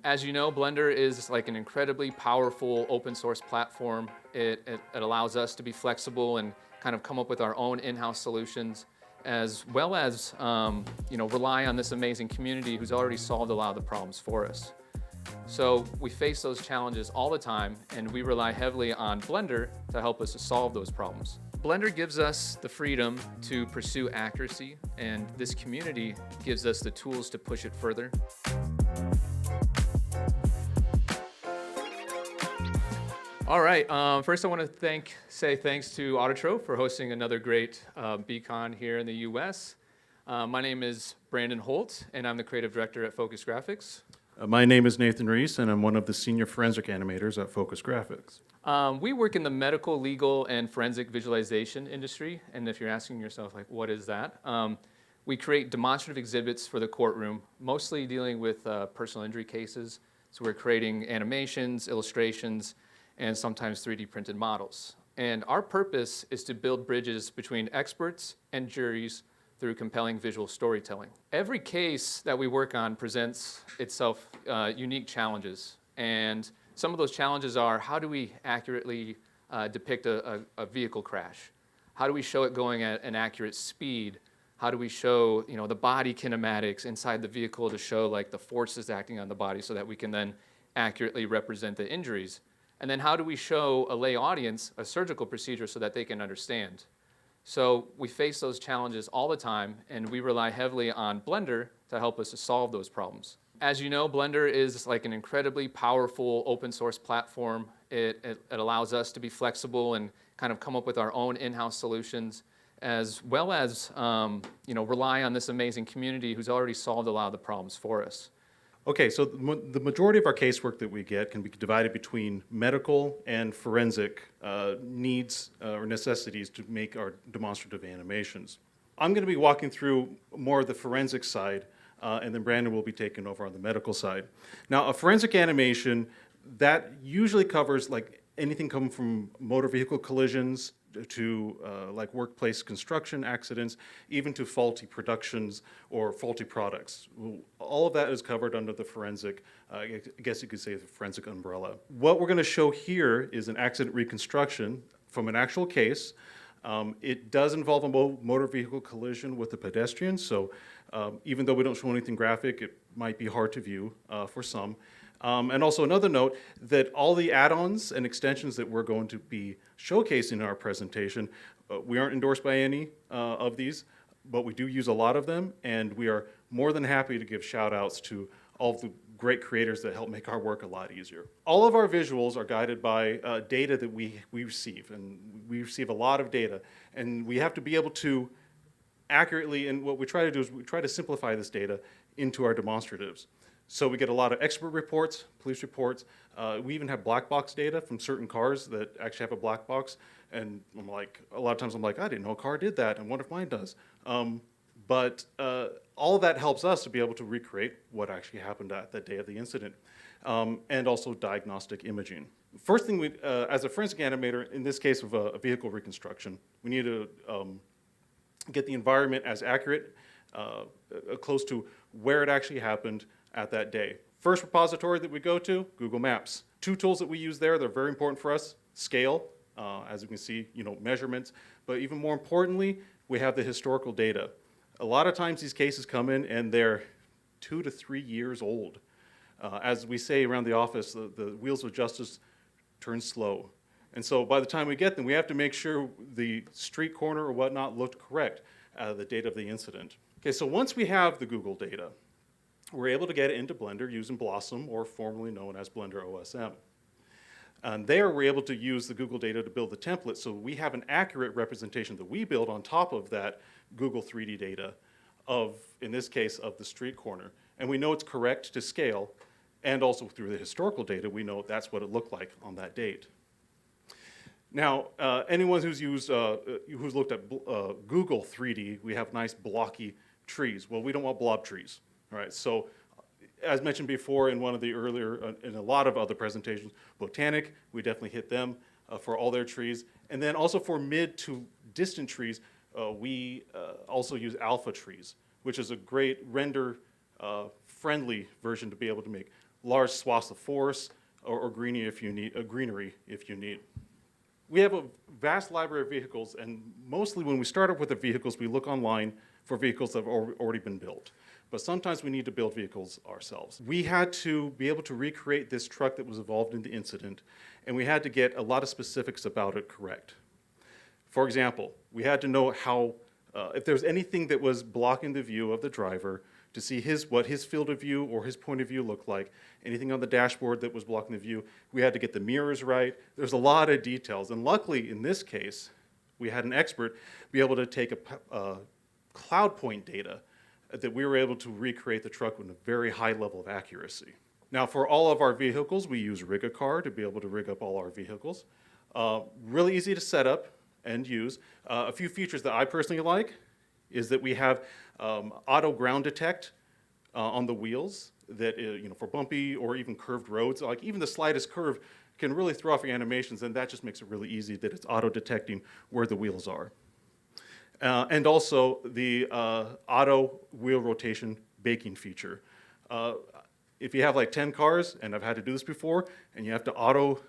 As you know, Blender is like an incredibly powerful open source platform. It allows us to be flexible and kind of come up with our own in-house solutions, as well as rely on this amazing community who's already solved a lot of the problems for us. So we face those challenges all the time, and we rely heavily on Blender to help us to solve those problems. Blender gives us the freedom to pursue accuracy, and this community gives us the tools to push it further. All right, first I want to say thanks to Autotro for hosting another great BCon here in the US. My name is Brandon Holt, and I'm the creative director at Focus Graphics. My name is Nathan Reese, and I'm one of the senior forensic animators at Focus Graphics. We work in the medical, legal, and forensic visualization industry, and if you're asking yourself, like, what is that? We create demonstrative exhibits for the courtroom, mostly dealing with personal injury cases. So we're creating animations, illustrations, and sometimes 3D printed models. And our purpose is to build bridges between experts and juries through compelling visual storytelling. Every case that we work on presents itself unique challenges. And some of those challenges are, how do we accurately depict a vehicle crash? How do we show it going at an accurate speed? How do we show the body kinematics inside the vehicle to show like the forces acting on the body so that we can then accurately represent the injuries? And then how do we show a lay audience a surgical procedure so that they can understand? So we face those challenges all the time, and we rely heavily on Blender to help us to solve those problems. As you know, Blender is like an incredibly powerful open source platform. It allows us to be flexible and kind of come up with our own in-house solutions, as well as rely on this amazing community who's already solved a lot of the problems for us. Okay, so the majority of our casework that we get can be divided between medical and forensic needs or necessities to make our demonstrative animations. I'm going to be walking through more of the forensic side, and then Brandon will be taking over on the medical side. Now, a forensic animation, that usually covers like anything coming from motor vehicle collisions to like workplace construction accidents, even to faulty productions or faulty products. All of that is covered under the forensic, I guess you could say the forensic umbrella. What we're going to show here is an accident reconstruction from an actual case. It does involve a motor vehicle collision with a pedestrian, so even though we don't show anything graphic, it might be hard to view for some. And also another note that all the add-ons and extensions that we're going to be showcasing in our presentation, we aren't endorsed by any of these, but we do use a lot of them, and we are more than happy to give shout-outs to all of the great creators that help make our work a lot easier. All of our visuals are guided by data that we receive, and we receive a lot of data, and we have to be able to accurately, and what we try to do is we try to simplify this data into our demonstratives. So we get a lot of expert reports, police reports. We even have black box data from certain cars that actually have a black box. And I'm like, a lot of times I'm like, I didn't know a car did that, and what if mine does? But all of that helps us to be able to recreate what actually happened at that day of the incident, and also diagnostic imaging. First thing, as a forensic animator, in this case of a vehicle reconstruction, we need to get the environment as accurate, close to where it actually happened at that day. First repository that we go to, Google Maps. Two tools that we use there, they're very important for us. Scale, as you can see, measurements, but even more importantly, we have the historical data. A lot of times these cases come in and they're 2 to 3 years old. As we say around the office, the wheels of justice turn slow. And so by the time we get them, we have to make sure the street corner or whatnot looked correct the date of the incident. Okay, so once we have the Google data, we're able to get it into Blender using Blossom, or formerly known as Blender OSM. And there we're able to use the Google data to build the template, so we have an accurate representation that we build on top of that Google 3D data of, in this case, of the street corner. And we know it's correct to scale, and also through the historical data, we know that's what it looked like on that date. Now, anyone who's looked at Google 3D, we have nice blocky trees. Well, we don't want blob trees. All right, so as mentioned before in one of the earlier, in a lot of other presentations, Botanic, we definitely hit them for all their trees. And then also for mid to distant trees, we also use alpha trees, which is a great render friendly version to be able to make large swaths of forest, or greenery if you need. We have a vast library of vehicles, and mostly when we start up with the vehicles, we look online for vehicles that have already been built. But sometimes we need to build vehicles ourselves. We had to be able to recreate this truck that was involved in the incident, and we had to get a lot of specifics about it correct. For example, we had to know how, if there was anything that was blocking the view of the driver, to see what his field of view or his point of view looked like. Anything on the dashboard that was blocking the view, we had to get the mirrors right. There's a lot of details, and luckily in this case, we had an expert be able to take a cloud point data that we were able to recreate the truck with a very high level of accuracy. Now, for all of our vehicles, we use Rig-A-Car to be able to rig up all our vehicles. Really easy to set up and use. A few features that I personally like is that we have auto ground detect on the wheels that, for bumpy or even curved roads, like even the slightest curve can really throw off your animations, and that just makes it really easy that it's auto detecting where the wheels are. And also the auto wheel rotation baking feature. If you have like 10 cars, and I've had to do this before, and you have to auto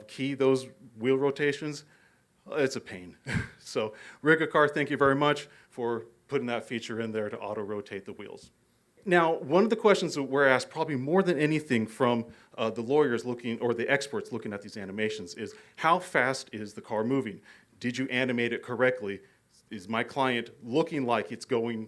key those wheel rotations, it's a pain. So Rig-A-Car, thank you very much for putting that feature in there to auto rotate the wheels. Now, one of the questions that we're asked probably more than anything from the lawyers looking, or the experts looking at these animations, is how fast is the car moving? Did you animate it correctly? Is my client looking like he's going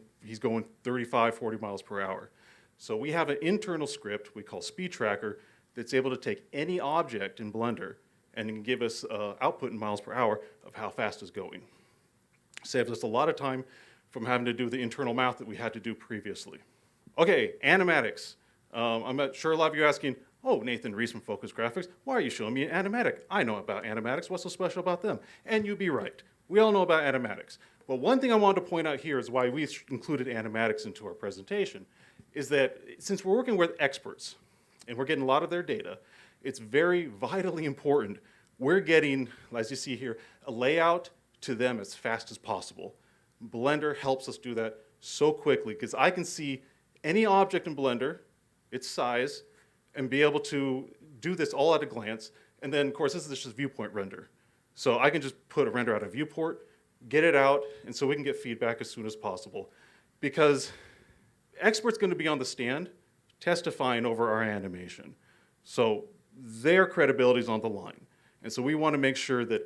35, 40 miles per hour? So we have an internal script we call Speed Tracker that's able to take any object in Blender and can give us output in miles per hour of how fast it's going. Saves us a lot of time from having to do the internal math that we had to do previously. Okay, animatics. I'm sure a lot of you are asking, oh, Nathan Reese from Focus Graphics, why are you showing me an animatic? I know about animatics, what's so special about them? And you'd be right. We all know about animatics. But one thing I wanted to point out here is why we included animatics into our presentation, is that since we're working with experts and we're getting a lot of their data, it's very vitally important we're getting, as you see here, a layout to them as fast as possible. Blender helps us do that so quickly because I can see any object in Blender, its size, and be able to do this all at a glance. And then, of course, this is just viewport render. So I can just put a render out of viewport, get it out, and so we can get feedback as soon as possible. Because experts going to be on the stand testifying over our animation. So their credibility is on the line. And so we want to make sure that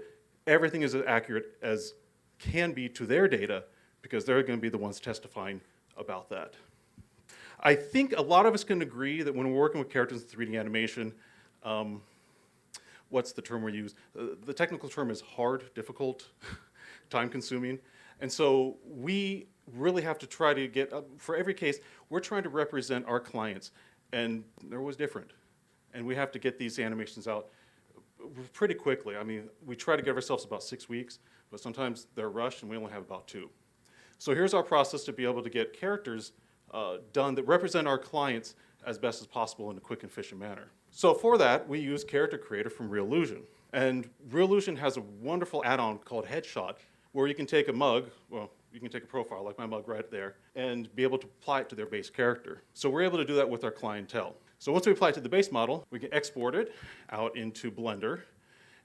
everything is as accurate as can be to their data because they're going to be the ones testifying about that. I think a lot of us can agree that when we're working with characters in 3D animation, what's the term we use? The technical term is hard, difficult, time-consuming. And so we really have to try to get, for every case, we're trying to represent our clients, and they're always different. And we have to get these animations out pretty quickly. I mean, we try to give ourselves about 6 weeks, but sometimes they're rushed and we only have about 2. So here's our process to be able to get characters done that represent our clients as best as possible in a quick and efficient manner. So for that, we use Character Creator from Reallusion. And Reallusion has a wonderful add-on called Headshot, where you can take a mug, well, you can take a profile like my mug right there, and be able to apply it to their base character. So we're able to do that with our clientele. So once we apply it to the base model, we can export it out into Blender.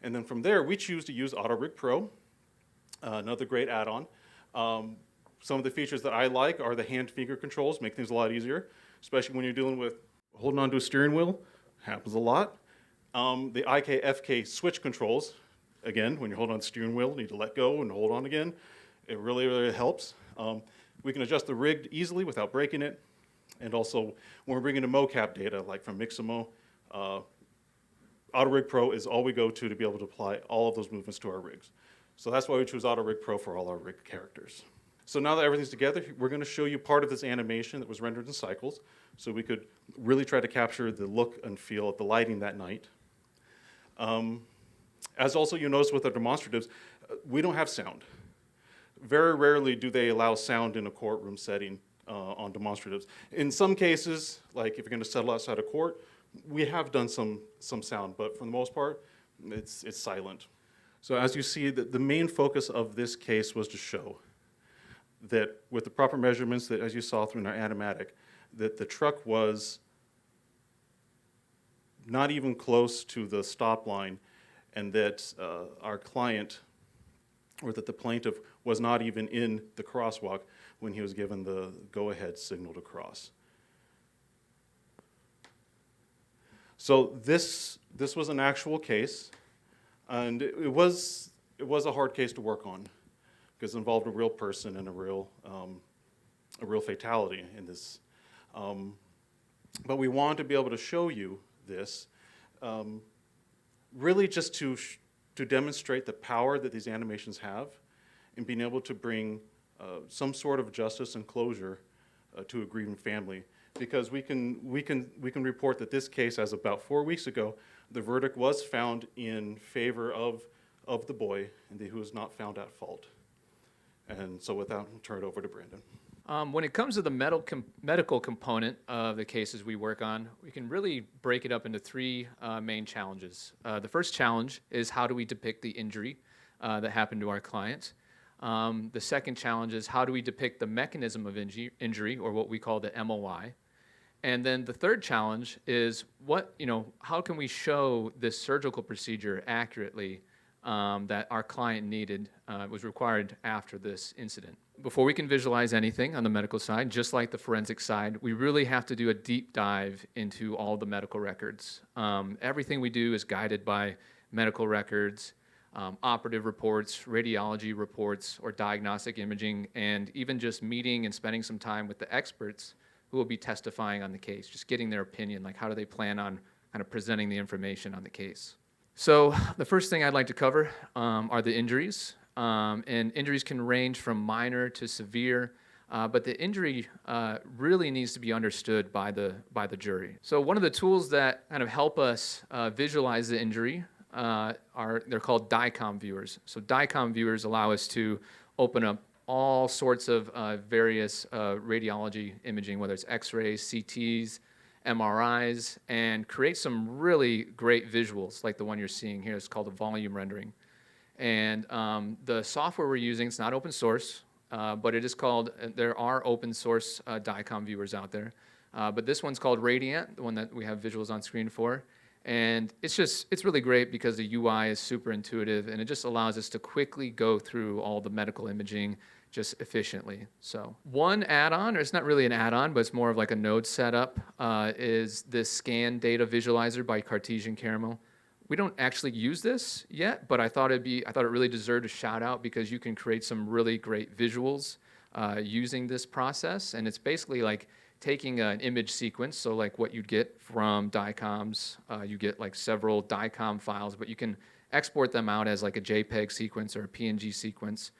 And then from there, we choose to use AutoRig Pro, another great add-on. Some of the features that I like are the hand finger controls, make things a lot easier, especially when you're dealing with holding onto a steering wheel, happens a lot. The IK-FK switch controls, again, when you're holding on the steering wheel, you need to let go and hold on again. It really, really helps. We can adjust the rig easily without breaking it. And also, when we're bringing in mocap data, like from Mixamo, AutoRig Pro is all we go to be able to apply all of those movements to our rigs. So that's why we choose AutoRig Pro for all our rig characters. So now that everything's together, we're going to show you part of this animation that was rendered in cycles, so we could really try to capture the look and feel of the lighting that night. As also you notice with our demonstratives, we don't have sound. Very rarely do they allow sound in a courtroom setting on demonstratives. In some cases, like if you're going to settle outside of court, we have done some sound, but for the most part, it's silent. So as you see, the main focus of this case was to show that with the proper measurements that, as you saw through our animatic, that the truck was not even close to the stop line, and that our client, or that the plaintiff, was not even in the crosswalk when he was given the go-ahead signal to cross. So this was an actual case, and it was a hard case to work on because it involved a real person and a real fatality in this. But we wanted to be able to show you this, really just to demonstrate the power that these animations have in being able to bring some sort of justice and closure to a grieving family. Because we can report that this case, as about 4 weeks ago, the verdict was found in favor of the boy, and who was not found at fault. And so with that, I'll turn it over to Brandon. When it comes to the medical component of the cases we work on, we can really break it up into three main challenges. The first challenge is how do we depict the injury that happened to our client? The second challenge is how do we depict the mechanism of injury, or what we call the MOI? And then the third challenge is how can we show this surgical procedure accurately that our client needed, was required after this incident. Before we can visualize anything on the medical side, just like the forensic side, we really have to do a deep dive into all the medical records. Everything we do is guided by medical records, operative reports, radiology reports, or diagnostic imaging, and even just meeting and spending some time with the experts who will be testifying on the case, just getting their opinion, like how do they plan on kind of presenting the information on the case. So the first thing I'd like to cover are the injuries. And injuries can range from minor to severe, but the injury really needs to be understood by the jury. So one of the tools that kind of help us visualize the injury they're called DICOM viewers. So DICOM viewers allow us to open up all sorts of various radiology imaging, whether it's X-rays, CTs, MRIs, and create some really great visuals like the one you're seeing here. It's called a volume rendering. And the software we're using, it's not open source, but it is called, there are open source DICOM viewers out there. But this one's called Radiant, the one that we have visuals on screen for. And it's really great because the UI is super intuitive, and it just allows us to quickly go through all the medical imaging just efficiently. So one add-on, or it's not really an add-on, but it's more of like a node setup, is this scan data visualizer by Cartesian Caramel. We don't actually use this yet, but I thought it really deserved a shout out because you can create some really great visuals using this process. And it's basically like taking an image sequence, so like what you'd get from DICOMs, you get like several DICOM files, but you can export them out as like a JPEG sequence or a PNG sequence.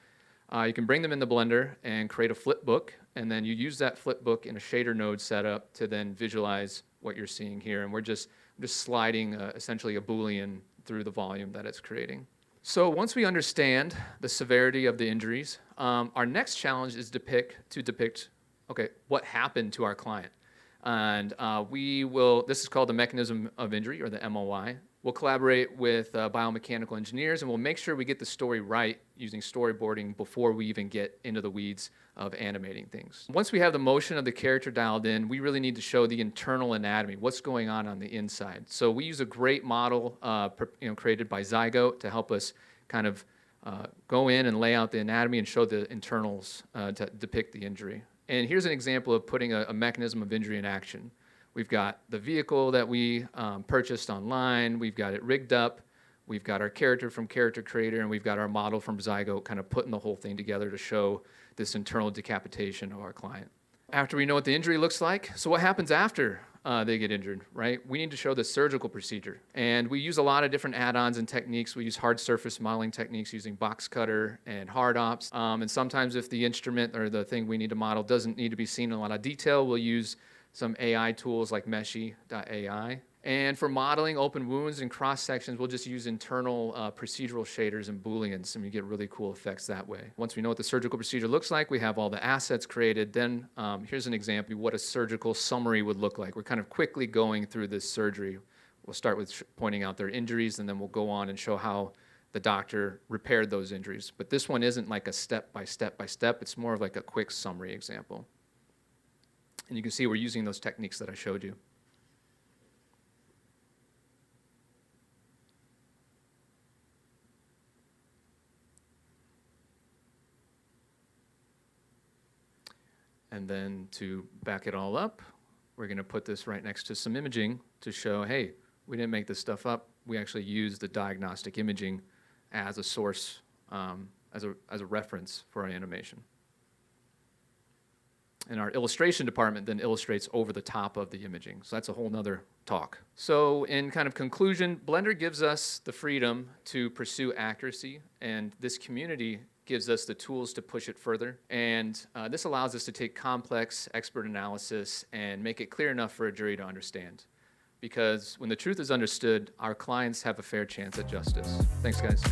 You can bring them in the Blender and create a flipbook, and then you use that flipbook in a shader node setup to then visualize what you're seeing here. And we're just sliding essentially a Boolean through the volume that it's creating. So once we understand the severity of the injuries, our next challenge is to depict what happened to our client. And this is called the mechanism of injury, or the MOI. We'll collaborate with biomechanical engineers, and we'll make sure we get the story right using storyboarding before we even get into the weeds of animating things. Once we have the motion of the character dialed in, we really need to show the internal anatomy, what's going on the inside. So we use a great model created by Zygote to help us kind of go in and lay out the anatomy and show the internals to depict the injury. And here's an example of putting a mechanism of injury in action. We've got the vehicle that we purchased online, we've got it rigged up, we've got our character from Character Creator, and we've got our model from Zygote kind of putting the whole thing together to show this internal decapitation of our client. After we know what the injury looks like, so what happens after they get injured, right? We need to show the surgical procedure. And we use a lot of different add-ons and techniques. We use hard surface modeling techniques using box cutter and hard ops. And sometimes if the instrument or the thing we need to model doesn't need to be seen in a lot of detail, we'll use some AI tools like Meshy.ai. And for modeling open wounds and cross sections, we'll just use internal procedural shaders and Booleans, and we get really cool effects that way. Once we know what the surgical procedure looks like, we have all the assets created, then here's an example of what a surgical summary would look like. We're kind of quickly going through this surgery. We'll start with pointing out their injuries, and then we'll go on and show how the doctor repaired those injuries. But this one isn't like a step by step by step, it's more of like a quick summary example. And you can see we're using those techniques that I showed you. And then to back it all up, we're going to put this right next to some imaging to show, hey, we didn't make this stuff up. We actually used the diagnostic imaging as a source, as a reference for our animation. And our illustration department then illustrates over the top of the imaging. So that's a whole nother talk. So in kind of conclusion, Blender gives us the freedom to pursue accuracy, and this community gives us the tools to push it further. And this allows us to take complex expert analysis and make it clear enough for a jury to understand. Because when the truth is understood, our clients have a fair chance at justice. Thanks, guys.